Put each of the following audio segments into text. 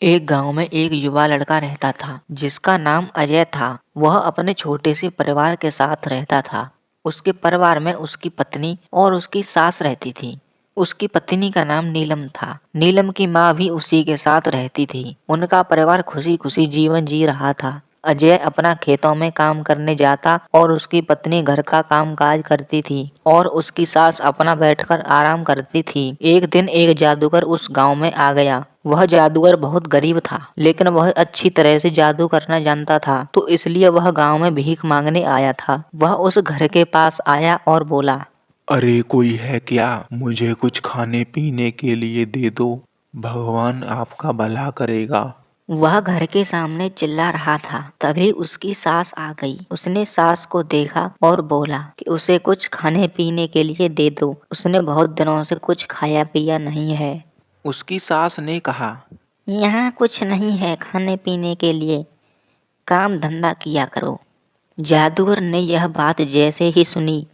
एक गांव में एक युवा लड़का रहता था जिसका नाम अजय था। वह अपने छोटे से परिवार के साथ रहता था। उसके परिवार में उसकी पत्नी और उसकी सास रहती थी। उसकी पत्नी का नाम नीलम था। नीलम की माँ भी उसी के साथ रहती थी। उनका परिवार खुशी खुशी जीवन जी रहा था। अजय अपना खेतों में काम करने जाता और उसकी पत्नी घर का काम काज करती थी और उसकी सास अपना बैठकर आराम करती थी। एक दिन एक जादूगर उस गांव में आ गया। वह जादूगर बहुत गरीब था, लेकिन वह अच्छी तरह से जादू करना जानता था, तो इसलिए वह गांव में भीख मांगने आया था। वह उस घर के पास आया और बोला, अरे कोई है क्या? मुझे कुछ खाने पीने के लिए दे दो। भगवान आपका भला करेगा। वह घर के सामने चिल्ला रहा था। तभी उसकी सास आ गई। उसने सास को देखा और बोला कि उसे कुछ खाने पीने के लिए दे दो। उसने बहुत दिनों से कुछ खाया पिया नहीं है। उसकी सास ने कहा, यहाँ कुछ नहीं है खाने पीने के लिए, काम धंधा किया करो। जादूगर ने यह बात जैसे ही सुनी,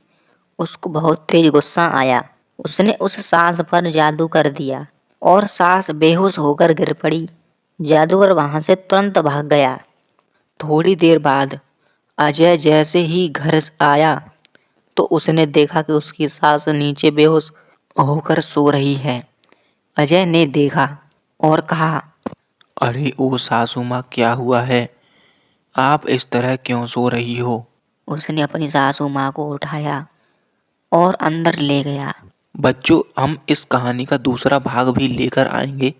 उसको बहुत तेज गुस्सा आया। उसने उस सास पर जादू कर दिया और सास बेहोश होकर गिर पड़ी। जादूगर वहां से तुरंत भाग गया। थोड़ी देर बाद अजय जैसे ही घर आया तो उसने देखा कि उसकी सास नीचे बेहोश होकर सो रही है। अजय ने देखा और कहा, अरे ओ सासू माँ, क्या हुआ है? आप इस तरह क्यों सो रही हो? उसने अपनी सासू माँ को उठाया और अंदर ले गया। बच्चों, हम इस कहानी का दूसरा भाग भी लेकर आएंगे,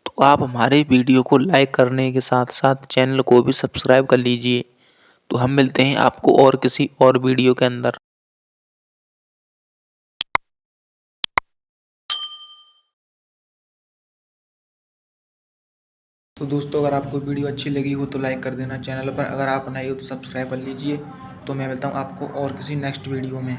तो आप हमारे वीडियो को लाइक करने के साथ साथ चैनल को भी सब्सक्राइब कर लीजिए। तो हम मिलते हैं आपको और किसी और वीडियो के अंदर। तो दोस्तों, अगर आपको वीडियो अच्छी लगी हो तो लाइक कर देना। चैनल पर अगर आप नए हो तो सब्सक्राइब कर लीजिए। तो मैं मिलता हूँ आपको और किसी नेक्स्ट वीडियो में।